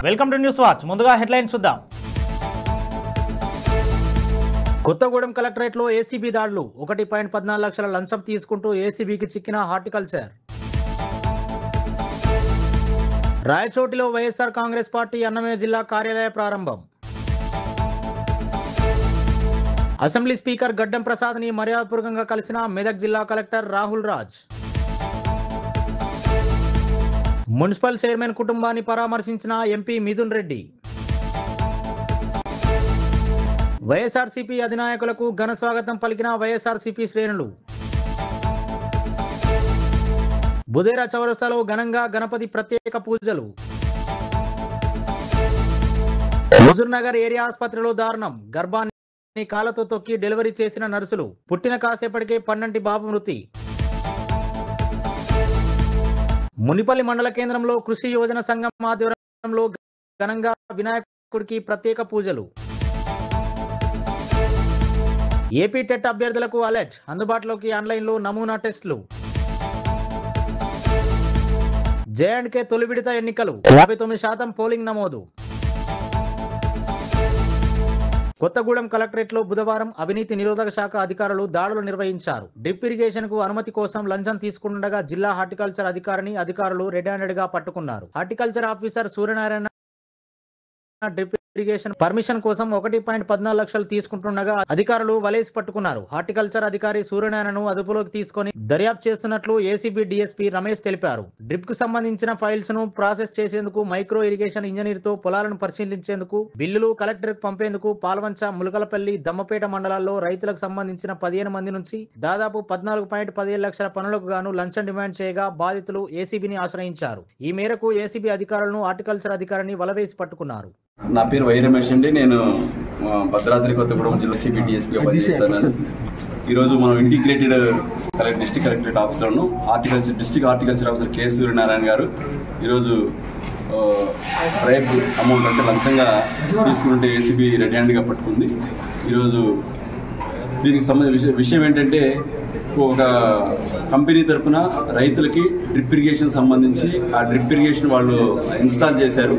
Welcome to news watch. ముందుగా headlines చూద్దాం. కొత్తగూడెం కలెక్టరేట్లో ఏసీబీ దాడులు. 1.14 లక్షల లంచం తీసుకుంటూ ఏసీబీకి చిక్కిన హార్టికల్చర్. రాయచోటిలో వైఎస్ఆర్ కాంగ్రెస్ పార్టీ అన్నమయ్య జిల్లా కార్యాలయ ప్రారంభం. అసెంబ్లీ స్పీకర్ గడ్డం ప్రసాద్ ని మర్యాదపూర్వకంగా కలిసిన మెదక్ జిల్లా collector Rahul Raj. Municipal chairman కుటుంబాన్ని పరామర్శించిన ఎంపీ మిథున్ రెడ్డి. వైఎస్ఆర్సీపీ అధినాయకులకు ఘన స్వాగతం పలికిన వైఎస్ఆర్సీపీ శ్రేణులు. బుదేరా చౌరస్తాలో ఘనంగా గణపతి ప్రత్యేక పూజలు. హుజూర్ నగర్ ఏరియా ఆసుపత్రిలో దారుణం. గర్భాన్ని కాళ్ళతో తొక్కి డెలివరీ చేసిన నర్సులు. పుట్టిన కాసేపటికే పన్నంటి బాబు మృతి. మునిపల్లి మండల కేంద్రంలో కృషి యోజన సంఘం ఆధ్వర్యంలో ఘనంగా వినాయకుడికి ప్రత్యేక పూజలు. ఏపీ టెట్ అభ్యర్థులకు అలర్ట్. అందుబాటులోకి ఆన్లైన్లో నమూనా టెస్టులు. జేఎండ్కే తొలి విడత ఎన్నికలు. 59% పోలింగ్ నమోదు. కొత్తగూడెం కలెక్టరేట్లో బుధవారం అవినీతి నిరోధక శాఖ అధికారులు దాడులు నిర్వహించారు. డ్రిప్ ఇరిగేషన్ కు అనుమతి కోసం లంచం తీసుకుండగా జిల్లా హార్టికల్చర్ అధికారులు రెడ్ హ్యాండెడ్ గా పట్టుకున్నారు. Horticulture officer Suryanarayana drip irrigation permission కోసం 1.14 లక్షలు తీసుకుంటుండగా అధికారులు వలేసి పట్టుకున్నారు. హార్టికల్చర్ అధికారి సూర్యనారాయణను అదుపులోకి తీసుకుని దర్యాప్తు చేస్తున్నట్లు ఏసీబీ డీఎస్పీ రమేష్ తెలిపారు. డ్రిప్ కు సంబంధించిన ఫైల్స్ ను ప్రాసెస్ చేసేందుకు మైక్రో ఇరిగేషన్ ఇంజనీర్ తో పొలాలను పరిశీలించేందుకు బిల్లులు కలెక్టర్ కు పంపేందుకు పాల్వంచ, ములకలపల్లి, దమ్మపేట మండలాల్లో రైతులకు సంబంధించిన 15 మంది నుంచి దాదాపు 14.17 లక్షల పనులకు గాను లంచం డిమాండ్ చేయగా బాధితులు ఏసీబీని ఆశ్రయించారు. ఈ మేరకు ఏసీబీ అధికారులను హార్టికల్చర్ అధికారిని వలవేసి పట్టుకున్నారు. నా పేరు వై రమేష్ అండి. నేను భద్రాద్రి కొత్తగూడెం జిల్లా సిబి డిఎస్పీగా పనిచేస్తున్నాను. ఈరోజు మనం ఇంటిగ్రేటెడ్ డిస్ట్రిక్ట్ కలెక్టరేట్ ఆఫీస్లోను district horticulture officer K Suryanarayana గారు ఈరోజు బ్రైబ్ అమౌంట్ అంటే లంచంగా తీసుకుంటే ఏసీబీ రెడ్ హ్యాండ్గా పట్టుకుంది. ఈరోజు దీనికి సంబంధించిన విషయం ఏంటంటే, ఒక కంపెనీ తరఫున రైతులకి డ్రిప్ ఇరిగేషన్ సంబంధించి ఆ డ్రిప్ ఇరిగేషన్ వాళ్ళు ఇన్స్టాల్ చేశారు.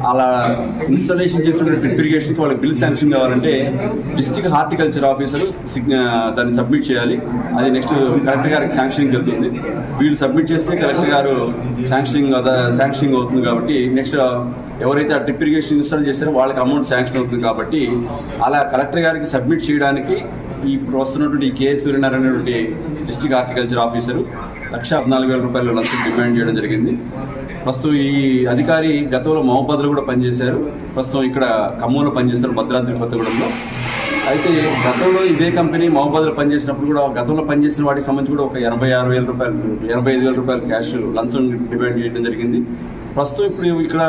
అలా ఇన్స్టాలేషన్ చేసిన డ్రిప్ ఇరిగేషన్కి వాళ్ళకి బిల్ శాంక్షన్ కావాలంటే డిస్ట్రిక్ట్ హార్టికల్చర్ ఆఫీసర్ దాన్ని సబ్మిట్ చేయాలి. అది నెక్స్ట్ కలెక్టర్ గారికి శాంక్షనింగ్ వెళ్తుంది. వీళ్ళు సబ్మిట్ చేస్తే కలెక్టర్ గారు శాంక్షనింగ్ అవుతుంది. కాబట్టి నెక్స్ట్ ఎవరైతే ఆ డ్రిప్ ఇరిగేషన్ ఇన్స్టాల్ చేస్తారో వాళ్ళకి అమౌంట్ శాంక్షన్ అవుతుంది. కాబట్టి అలా కలెక్టర్ గారికి సబ్మిట్ చేయడానికి ఇప్పుడు వస్తున్నటువంటి K Suryanarayana district horticulture officer 1,14,000 రూపాయలు లంచం డిమాండ్ చేయడం జరిగింది. ప్రస్తుతం ఈ అధికారి గతంలో మహబాద్లో కూడా పనిచేశారు. ప్రస్తుతం ఇక్కడ ఖమ్మంలో పనిచేస్తారు, భద్రాద్రి కొత్తగూడెంలో. అయితే గతంలో ఇదే కంపెనీ మహబాద్లో పనిచేసినప్పుడు కూడా గతంలో పనిచేసిన వాటికి సంబంధించి కూడా ఒక 86,000 రూపాయలు 85,000 రూపాయలు క్యాష్ లంచం డిమాండ్ చేయడం జరిగింది. ప్రస్తుతం ఇప్పుడు ఇక్కడ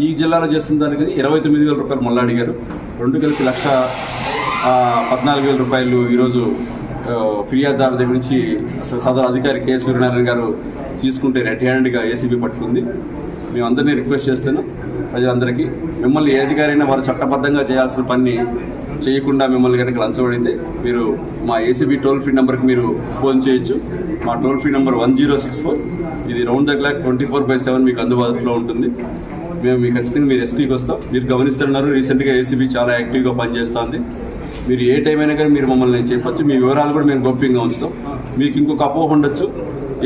ఈ జిల్లాలో చేస్తున్న దానికి 29,000 రూపాయలు మళ్ళీ అడిగారు. రెండు కలిపి 1,14,000 రూపాయలు ఈరోజు ఫిర్యాదుదారు దగ్గర నుంచి సదరు అధికారి కె సూర్యనారాయణ గారు తీసుకుంటే రెడ్ హ్యాండ్గా ఏసీబీ పట్టుకుంది. మేము అందరినీ రిక్వెస్ట్ చేస్తున్నాం ప్రజలందరికీ, మిమ్మల్ని ఏ అధికారైనా వారు చట్టబద్ధంగా చేయాల్సిన పని చేయకుండా మిమ్మల్ని కనుక లంచం అడిగితే మీరు మా ఏసీబీ టోల్ ఫ్రీ నెంబర్కి మీరు ఫోన్ చేయొచ్చు. మా టోల్ ఫ్రీ నెంబర్ 1064. ఇది రౌండ్ ద క్లాక్ 24/7 మీకు అందుబాటులో ఉంటుంది. మేము మీకు ఖచ్చితంగా మీరు ఎస్టీకి వస్తాం. మీరు గమనిస్తున్నారు, రీసెంట్గా ఏసీబీ చాలా యాక్టివ్గా పనిచేస్తుంది. మీరు ఏ టైం అయినా కానీ మీరు మమ్మల్ని చెప్పచ్చు. మీ వివరాలు కూడా మేము గోప్యంగా ఉంచుతాం. మీకు ఇంకొక అపోహ ఉండొచ్చు,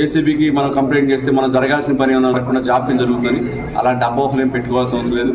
ఏసీబీకి మనం కంప్లైంట్ చేస్తే మనం జరగాల్సిన పని ఏమైనా లేకుండా జాప్యం జరుగుతుందని. అలాంటి అపోహలు ఏం పెట్టుకోవాల్సిన అవసరం లేదు.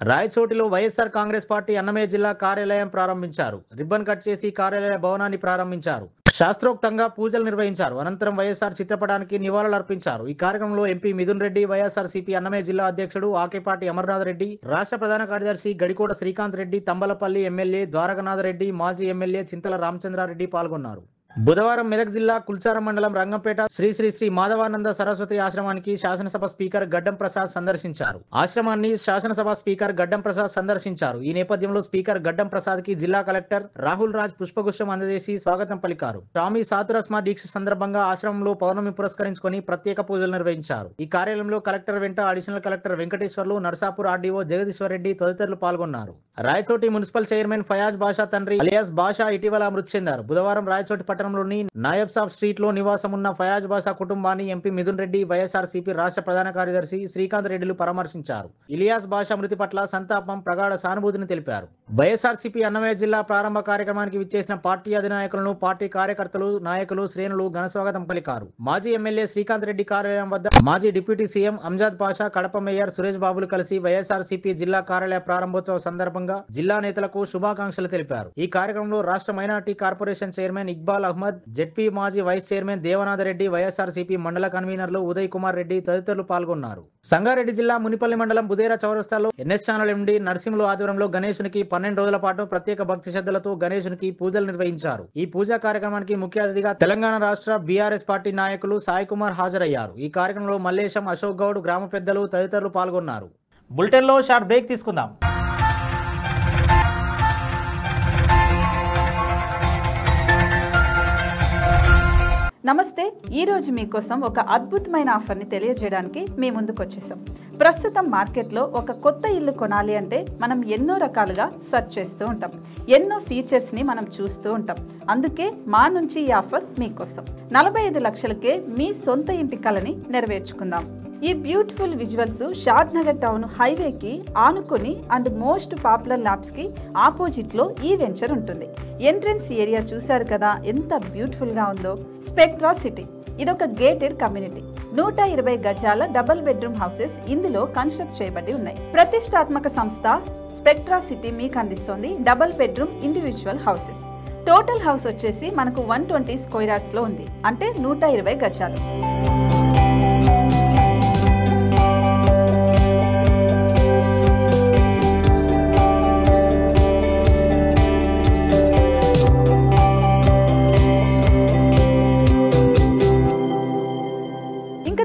రాయచోటిలో వైఎస్ఆర్ కాంగ్రెస్ పార్టీ అన్నమయ్య జిల్లా కార్యాలయం ప్రారంభించారు. రిబ్బన్ కట్ చేసి కార్యాలయ భవనాన్ని ప్రారంభించారు. శాస్త్రోక్తంగా పూజలు నిర్వహించారు. అనంతరం వైఎస్ఆర్ చిత్రపటానికి నివాళులర్పించారు. ఈ కార్యక్రమంలో ఎంపీ మిథున్ రెడ్డి, వైఎస్ఆర్సీపీ అన్నమయ్య జిల్లా అధ్యక్షుడు ఆకేపాటి అమర్నాథ్ రెడ్డి, రాష్ట్ర ప్రధాన కార్యదర్శి గడికోట శ్రీకాంత్ రెడ్డి, తంబలపల్లి ఎమ్మెల్యే ద్వారకనాథ్ రెడ్డి, మాజీ ఎమ్మెల్యే చింతల రామచంద్రారెడ్డి పాల్గొన్నారు. బుధవారం మెదక్ జిల్లా కుల్చారం మండలం రంగంపేట శ్రీ మాధవానంద సరస్వతి ఆశ్రమానికి శాసనసభ స్పీకర్ గడ్డం ప్రసాద్ సందర్శించారు. ఆశ్రమాన్ని శాసనసభ స్పీకర్ గడ్డం ప్రసాద్ సందర్శించారు. ఈ నేపథ్యంలో స్పీకర్ గడ్డం ప్రసాద్ కి జిల్లా కలెక్టర్ రాహుల్ రాజ్ పుష్పగుచ్చం అందజేసి స్వాగతం పలికారు. స్వామి సాతురస్మ దీక్ష సందర్భంగా ఆశ్రమంలో పౌర్ణమి పురస్కరించుకొని ప్రత్యేక పూజలు నిర్వహించారు. ఈ కార్యాలయంలో కలెక్టర్ వెంట additional collector Venkateswarlu, Narsapur RDO Jagadishwar Reddy తదితరులు పాల్గొన్నారు. రాయచోటి మున్సిపల్ చైర్మన్ ఫయాజ్ బాషా తండ్రి అలియాస్ బాషా ఇటీవల మృతి చెందారు. బుధవారం రాయచోటి పట్టణంలోని నాయబ్ సాబ్ స్ట్రీట్ లో నివాసం ఉన్న ఫయాజ్ బాషా కుటుంబాన్ని ఎంపీ మిథున్ రెడ్డి వైఎస్ఆర్సీపీ రాష్ట్ర ప్రధాన కార్యదర్శి శ్రీకాంత్ రెడ్డిలు పరామర్శించారు. ఇలియాస్ బాషా మృతి పట్ల సంతాపం, ప్రగాఢ సానుభూతిని తెలిపారు. వైఎస్ఆర్సీపీ అన్నమయ్య జిల్లా ప్రారంభ కార్యక్రమానికి విచ్చేసిన పార్టీ అధినాయకులను, పార్టీ కార్యకర్తలు, నాయకులు, శ్రేణులు ఘనస్వాగతం పలికారు. మాజీ ఎమ్మెల్యే శ్రీకాంత్ రెడ్డి కార్యాలయం వద్ద మాజీ deputy CM Amzad Pasha, Kadapa mayor Suresh బాబులు కలిసి వైఎస్ఆర్సీపీ జిల్లా కార్యాలయ ప్రారంభోత్సవ సందర్భంగా జిల్లా నేతలకు శుభాకాంక్షలు తెలిపారు. ఈ కార్యక్రమంలో రాష్ట్ర minority corporation chairman Iqbal Ahmed, ZP మాజీ వైస్ చైర్మన్ దేవనాథ రెడ్డి, వైఎస్ఆర్సీపీ మండల కన్వీనర్లు ఉదయ్ కుమార్ రెడ్డి తదితరులు పాల్గొన్నారు. సంగారెడ్డి జిల్లా మునిపల్లి మండలం బుదేరా చౌరస్తాలో ఎన్ఎస్ ఛానల్ ఎండీ నరసింహులు ఆధ్వర్యంలో గణేశునికి 12 రోజుల పాటు ప్రత్యేక భక్తి శ్రద్ధలతో గణేశునికి పూజలు నిర్వహించారు. ఈ పూజా కార్యక్రమానికి ముఖ్య అతిథిగా తెలంగాణ రాష్ట్ర బీఆర్ఎస్ పార్టీ నాయకులు సాయి కుమార్ హాజరయ్యారు. ఈ కార్యక్రమంలో మల్లేశం, అశోక్ గౌడ్, గ్రామ పెద్దలు తదితరులు పాల్గొన్నారు. బులెటిన్ లో షార్ట్ బ్రేక్ తీసుకుందాం. నమస్తే. ఈరోజు మీకోసం ఒక అద్భుతమైన ఆఫర్ని తెలియజేయడానికి మీ ముందుకు వచ్చేసాం. ప్రస్తుతం మార్కెట్లో ఒక కొత్త ఇల్లు కొనాలి అంటే మనం ఎన్నో రకాలుగా సెర్చ్ చేస్తూ ఉంటాం, ఎన్నో ఫీచర్స్ని మనం చూస్తూ ఉంటాం. అందుకే మా నుంచి ఈ ఆఫర్ మీకోసం. 45 లక్షలకే మీ సొంత ఇంటి కలని నెరవేర్చుకుందాం. ఈ బ్యూటిఫుల్ విజువల్స్ షాద్ నగర్ టౌన్ హైవేకి ఆనుకొని అండ్ మోస్ట్ పాపులర్ ల్యాబ్స్ కి ఆపోజిట్ లో ఈ వెంచర్ ఉంటుంది. ఎంట్రన్స్ ఏరియా చూశారు కదా ఎంత బ్యూటిఫుల్ గా ఉందో. స్పెక్ట్రా సిటీ ఇదొక గేటెడ్ కమ్యూనిటీ. 120 గజాల డబుల్ బెడ్రూమ్ హౌసెస్ ఇందులో కన్స్ట్రక్ట్ చేయబడి ఉన్నాయి. ప్రతిష్టాత్మక సంస్థ స్పెక్ట్రా సిటీ మీకు అందిస్తోంది double bedroom individual houses. Total house వచ్చేసి మనకు 120 స్క్వేర్ యార్డ్స్ లో ఉంది, అంటే 120 గజాలు.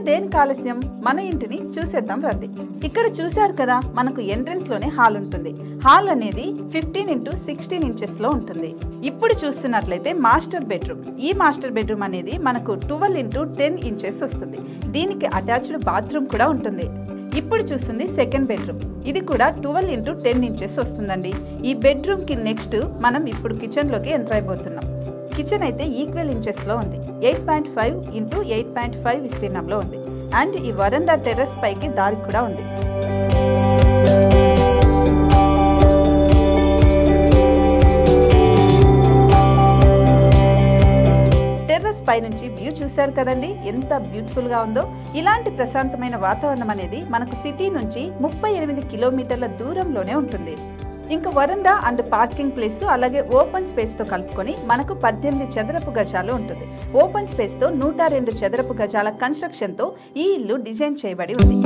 దేనికి ఆలస్యం, మన ఇంటిని చూసేద్దాం రండి. ఇక్కడ చూశారు కదా, మనకు ఎంట్రన్స్ లోనే హాల్ ఉంటుంది. హాల్ అనేది 15x16 ఇంచెస్ లో ఉంటుంది. ఇప్పుడు చూస్తున్నట్లయితే మాస్టర్ బెడ్రూమ్. ఈ మాస్టర్ బెడ్రూమ్ అనేది మనకు 12x10 ఇంచెస్ వస్తుంది. దీనికి అటాచ్డ్ బాత్రూమ్ కూడా ఉంటుంది. ఇప్పుడు చూస్తుంది సెకండ్ బెడ్రూమ్. ఇది కూడా 12x10 ఇంచెస్ వస్తుందండి. ఈ బెడ్రూమ్ కి నెక్స్ట్ మనం ఇప్పుడు కిచెన్ లోకి ఎంటర్ అయిపోతున్నాం. కిచెన్ అయితే ఈక్వల్ ఇంచెస్ లో ఉంది. 8.5 x 8.5 విస్తీర్ణంలో ఉంది. అండ్ ఈ వరండా టెర్రస్ పైకి దారి కూడా ఉంది. టెర్రస్ పై నుంచి వ్యూ చూశారు కదండి, ఎంత బ్యూటిఫుల్ గా ఉందో. ఇలాంటి ప్రశాంతమైన వాతావరణం అనేది మనకు సిటీ నుంచి 38 కిలోమీటర్ల దూరంలోనే ఉంటుంది. ఇంకా వరండా అండ్ పార్కింగ్ ప్లేస్ అలాగే ఓపెన్ స్పేస్ తో కలుపుకొని మనకు 18 చదరపు గజాలు ఉంటుంది. ఓపెన్ స్పేస్ తో 102 చదరపు గజాల కన్స్ట్రక్షన్ తో ఈ ఇల్లు డిజైన్ చేయబడి ఉంది.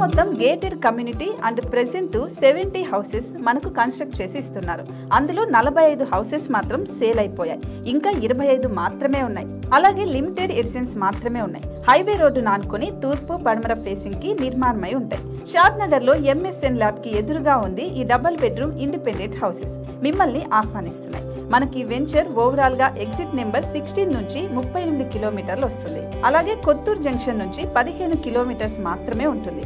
మొత్తం gated community and present 70 houses మనకు కన్స్ట్రక్ట్ చేసి ఇస్తున్నారు. అందులో 45 హౌసెస్ మాత్రం సేల్ అయిపోయాయి. ఇంకా 25 మాత్రమే ఉన్నాయి. అలాగే లిమిటెడ్ ఎడిషన్స్ మాత్రమే ఉన్నాయి. హైవే రోడ్డు నానుకొని తూర్పు పడమర ఫేసింగ్ కి నిర్మాణమై ఉంటాయి. షాద్ నగర్ లో ఎంఎస్ఎన్ ల్యాబ్ కి ఎదురుగా ఉంది ఈ డబుల్ బెడ్రూమ్ ఇండిపెండెంట్ హౌసెస్. మిమ్మల్ని ఆహ్వానిస్తున్నాయి. మనకి వెంచర్ ఓవరాల్ గా ఎగ్జిట్ నెంబర్ 16 నుంచి 38 కిలోమీటర్లు వస్తుంది. అలాగే కొత్తూరు జంక్షన్ నుంచి 15 కిలోమీటర్స్ మాత్రమే ఉంటుంది.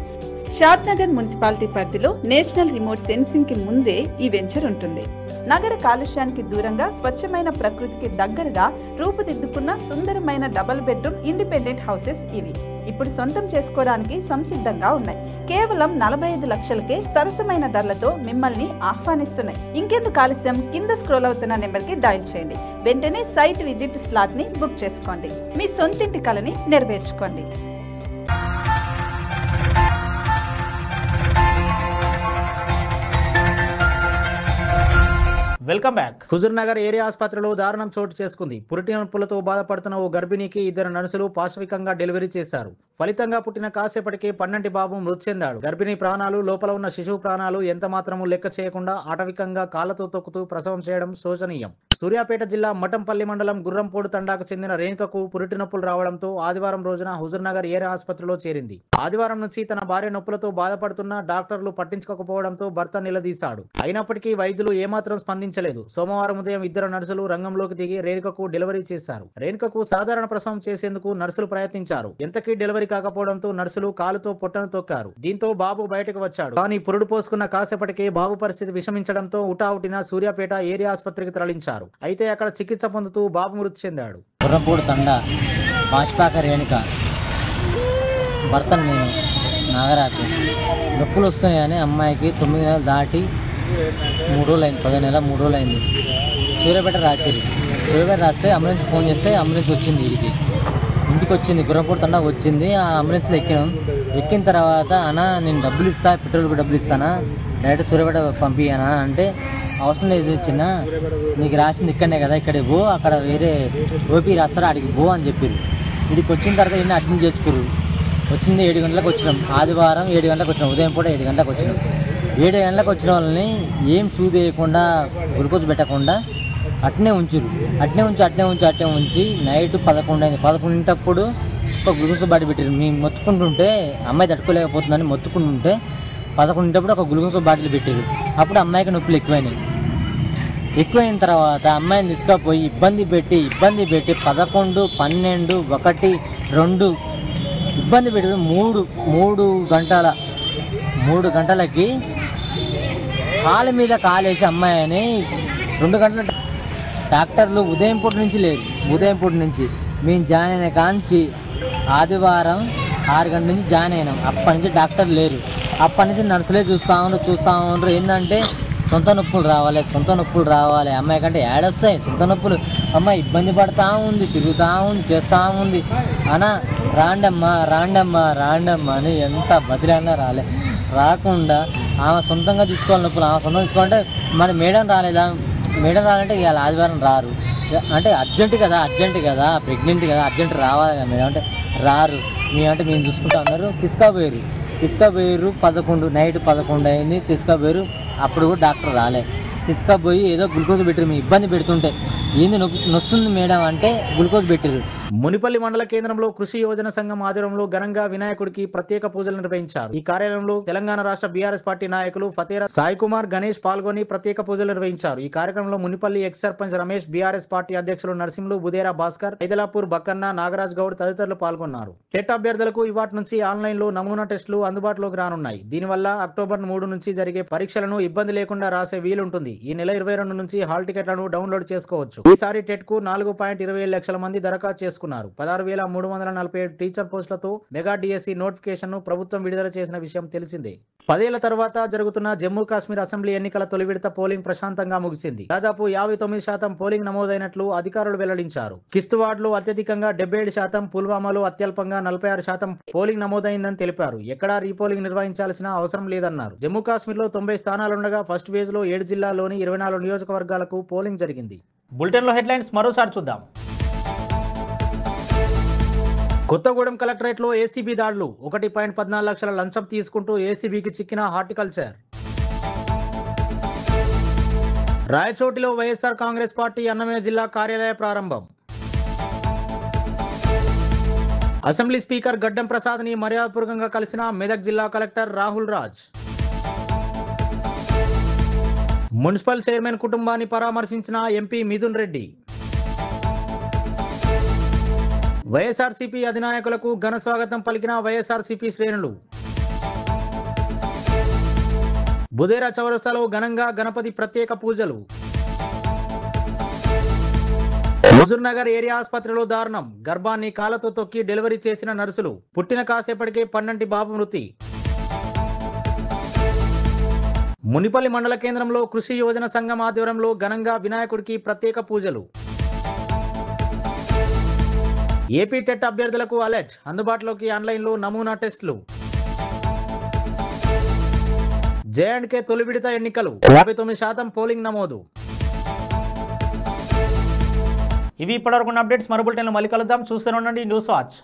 షాద్ నగర్ మున్సిపాలిటీ పరిధిలో నేషనల్ రిమోట్ సెన్సింగ్ కి ముందే ఈ వెంచర్ ఉంటుంది. నగర కాలుష్యానికి దూరంగా స్వచ్ఛమైన ప్రకృతికి దగ్గరగా రూపుదిద్దుకున్న సుందరమైన డబుల్ బెడ్రూమ్ ఇండిపెండెంట్ హౌసెస్ ఇవి. ఇప్పుడు సొంతం చేసుకోవడానికి సంసిద్ధంగా ఉన్నాయి. కేవలం 45 లక్షలకే సరసమైన ధరలతో మిమ్మల్ని ఆహ్వానిస్తున్నాయి. ఇంకెందుకు ఆలస్యం, కింద స్క్రోల్ అవుతున్న నెంబర్ కి డయల్ చేయండి. వెంటనే సైట్ విజిట్ స్లాట్ ని బుక్ చేసుకోండి. మీ సొంతింటి కలని నెరవేర్చుకోండి. Welcome back. Huzurnagar area ఆసుపత్రిలో దారుణం చోటు చేసుకుంది. పురిటి నొప్పులతో బాధపడుతున్న ఓ గర్భిణికి 2 నర్సులు పాశవికంగా డెలివరీ చేశారు. ఫలితంగా పుట్టిన కాసేపటికి పన్నంటి బాబు మృతి చెందాడు. గర్భిణీ ప్రాణాలు, లోపల ఉన్న శిశువు ప్రాణాలు ఎంత మాత్రము లెక్క చేయకుండా ఆటవికంగా కాళ్లతో తొక్కుతూ ప్రసవం చేయడం శోచనీయం. సూర్యాపేట జిల్లా మఠంపల్లి మండలం గుర్రంపోడు తండాకు చెందిన రేణుకకు పురిటి నొప్పులు రావడంతో ఆదివారం రోజున హుజూర్ నగర్ ఏరియా ఆసుపత్రిలో చేరింది. ఆదివారం నుంచి తన భార్య నొప్పులతో బాధపడుతున్న డాక్టర్లు పట్టించుకోకపోవడంతో భర్త నిలదీశాడు. అయినప్పటికీ వైద్యులు ఏమాత్రం స్పందించలేదు. సోమవారం ఉదయం 2 నర్సులు రంగంలోకి దిగి రేణుకకు డెలివరీ చేశారు. రేణుకకు సాధారణ ప్రసవం చేసేందుకు నర్సులు ప్రయత్నించారు. ఎంతకీ డెలివరీ కాకపోవడంతో నర్సులు కాలుతో పొట్టను తొక్కారు. దీంతో బాబు బయటకు వచ్చాడు. కానీ పురుడు పోసుకున్న కాసేపటికే బాబు పరిస్థితి విషమించడంతో ఉటావుటిన సూర్యాపేట ఏరియా ఆసుపత్రికి తరలించారు. అయితే అక్కడ చికిత్స పొందుతూ బాబు మృతి చెందాడు. గుర్రంపూడి తండ బాష్పాక రేణుక భర్తను నేను నాగరాజు. నొప్పులు వస్తున్నాయని అమ్మాయికి 9 నెలలు దాటి 3 రోజులు అయింది, 10 నెలల 3 రోజులు అయింది. సూర్యాపేట రాశారు. సూర్యాపేట రాస్తే అంబులెన్స్ ఫోన్ చేస్తే అంబులెన్స్ వచ్చింది. ఇంటికి వచ్చింది, గుర్రంపూడి తండ వచ్చింది. ఆ అంబులెన్స్లో ఎక్కిన తర్వాత అన్న నేను డబ్బులు ఇస్తా, పెట్రోల్కి డబ్బులు ఇస్తానా, డైరెక్ట్ సూర్యాపేట పంపియానా అంటే అవసరం లేదు చిన్న, నీకు రాసింది ఇక్కడనే కదా, ఇక్కడే పో, అక్కడ వేరే ఓపీ రాస్తారో అడిగి పో అని చెప్పారు. ఇక్కడికి వచ్చిన తర్వాత ఎన్ని అటెండ్ చేసుకురు. వచ్చింది 7 గంటలకు వచ్చినాం, ఆదివారం 7 గంటలకు వచ్చినాం, ఉదయం పూట 7 గంటలకు వచ్చినాం. 7 గంటలకు వచ్చిన వాళ్ళని ఏం సూదేయకుండా గ్లూకోజ్ పెట్టకుండా అట్నే ఉంచి నైట్ 11 అయింది. 11 ఒక గ్లూకోజ్ బాటి పెట్టారు. మేము మొత్తుకుంటుంటే అమ్మాయి తట్టుకోలేకపోతుందని మొత్తుకుంటుంటే 11 ఒక గ్లూకోజ్ బాటిల్ పెట్టారు. అప్పుడు అమ్మాయికి నొప్పులు ఎక్కువైన తర్వాత అమ్మాయిని తీసుకుపోయి ఇబ్బంది పెట్టి 11, 12, 1, 2 ఇబ్బంది పెట్టి 3 గంటలకి కాలు మీద కాలేసి అమ్మాయిని 2 గంటల డాక్టర్లు ఉదయం పూట నుంచి లేదు. ఉదయం పూట నుంచి మేము జాయిన్ అయిన కాంచి ఆదివారం 6 గంటల నుంచి జాయిన్ అయినాం. అప్పటి నుంచి డాక్టర్ లేరు. అప్పటి నుంచి నర్సులే చూస్తూ ఉన్నారు. ఏంటంటే సొంత నొప్పులు రావాలి అమ్మాయి కంటే ఏడొస్తాయి సొంత నొప్పులు. అమ్మాయి ఇబ్బంది పడుతూ ఉంది, తిరుగుతూ ఉంది, చేస్తూ ఉంది. అన్నా రాండమ్మా అని ఎంత బదిలన్నా రాకుండా ఆమె సొంతంగా తీసుకోవాలి నొప్పులు. ఆమె సొంతంగా తీసుకోవాలంటే మరి మేడం రాలంటే ఇవాళ ఆదివారం రారు. అంటే అర్జెంట్ కదా ప్రెగ్నెంట్ కదా, అర్జెంట్ రావాలి కదా మేడం అంటే రారు. మేము చూసుకుంటా ఉన్నారు. తీసుకుపోయారు. 11 నైట్ 11 అయింది. తీసుకుపోయారు. అప్పుడు కూడా డాక్టర్ రాలే. తీసుకుపోయి ఏదో గ్లూకోజ్ పెట్టారు. మీ ఇబ్బంది పెడుతుంటే ఏంది నొస్తుంది మేడం అంటే గ్లూకోజ్ పెట్టారు. మునిపల్లి మండల కేంద్రంలో కృషి యోజన సంఘం ఆధ్వర్యంలో ఘనంగా వినాయకుడికి ప్రత్యేక పూజలు నిర్వహించారు. ఈ కార్యాలయంలో తెలంగాణ రాష్ట్ర బీఆర్ఎస్ పార్టీ నాయకులు ఫతేరా సాయి కుమార్ గణేష్ పాల్గొని ప్రత్యేక పూజలు నిర్వహించారు. ఈ కార్యక్రమంలో Munipalli X sarpanch Ramesh, BRS party అధ్యక్షులు నరసింహులు, బుదేరా భాస్కర్, హైదలాపూర్ బక్కన్న, నాగరాజ్ గౌడ్ తదితరులు పాల్గొన్నారు. టెట్ అభ్యర్థులకు ఇవాటి నుంచి ఆన్లైన్ లో నమూనా టెస్టులు అందుబాటులోకి రానున్నాయి. దీనివల్ల అక్టోబర్ 3 నుంచి జరిగే పరీక్షలను ఇబ్బంది లేకుండా రాసే వీలుంటుంది. ఈ నెల 22 నుంచి హాల్ టికెట్లను డౌన్లోడ్ చేసుకోవచ్చు. ఈసారి టెట్ కు 4.27 లక్షల మంది దరఖాస్తు చేసుకున్నారు. 16,347 టీచర్ పోస్టులతో మెగా డిఎస్సి నోటిఫికేషన్ ను ప్రభుత్వం విడుదల చేసిన విషయం తెలిసిందే. 10 ఏళ్ల తర్వాత జరుగుతున్న జమ్మూ కాశ్మీర్ అసెంబ్లీ ఎన్నికల తొలి విడత పోలింగ్ ప్రశాంతంగా ముగిసింది. దాదాపు 59% పోలింగ్ నమోదైనట్లు అధికారులు వెల్లడించారు. కిస్తవాడ్లో అత్యధికంగా 77%, పుల్వామాలో అత్యల్పంగా 46% పోలింగ్ నమోదైందని తెలిపారు. ఎక్కడా రీపోలింగ్ నిర్వహించాల్సిన అవసరం లేదన్నారు. జమ్మూ కాశ్మీర్ లో 90 స్థానాలుండగా ఫస్ట్ ఫేజ్ లో 7 జిల్లాల్లోని 24 నియోజకవర్గాలకు పోలింగ్ జరిగింది. బులెటిన్ లో హెడ్లైన్స్ మరోసారి చూద్దాం. కొత్తగూడెం కలెక్టరేట్ లో ఏసీబీ దాడులు. 1.14 లక్షల లంచం తీసుకుంటూ ఏసీబీకి చిక్కిన హార్టికల్చర్. రాయచోటిలో వైఎస్ఆర్ కాంగ్రెస్ పార్టీ అన్నమయ్య జిల్లా కార్యాలయ ప్రారంభం. అసెంబ్లీ స్పీకర్ గడ్డం ప్రసాద్ ని మర్యాదపూర్వకంగా కలిసిన మెదక్ జిల్లా collector Rahul Raj. Municipal chairman కుటుంబాన్ని పరామర్శించిన ఎంపీ మిథున్ రెడ్డి. వైఎస్ఆర్సీపీ అధినాయకులకు ఘన స్వాగతం పలికిన వైఎస్ఆర్సీపీ శ్రేణులు. బుదేరా చౌరస్తాలో ఘనంగా గణపతి ప్రత్యేక పూజలు. హుజూర్ నగర్ ఏరియా ఆసుపత్రిలో దారుణం. గర్భాన్ని కాళ్లతో తొక్కి డెలివరీ చేసిన నర్సులు. పుట్టిన కాసేపటికే పన్నంటి బాబు మృతి. మునిపల్లి మండల కేంద్రంలో కృషి యోజన సంఘం ఆధ్వర్యంలో ఘనంగా వినాయకుడికి ప్రత్యేక పూజలు. ఏపీ టెట్ అభ్యర్థులకు అలర్ట్. అందుబాటులోకి ఆన్లైన్లో నమూనా టెస్టులు. జేఎండ్కే తొలి విడత ఎన్నికలు. 59% పోలింగ్ నమోదు. ఇవి ఇప్పటివరకు అప్డేట్స్. మరో బులెటిన్లో మళ్ళీ కలుద్దాం. చూస్తూనే ఉండండి న్యూస్ వాచ్.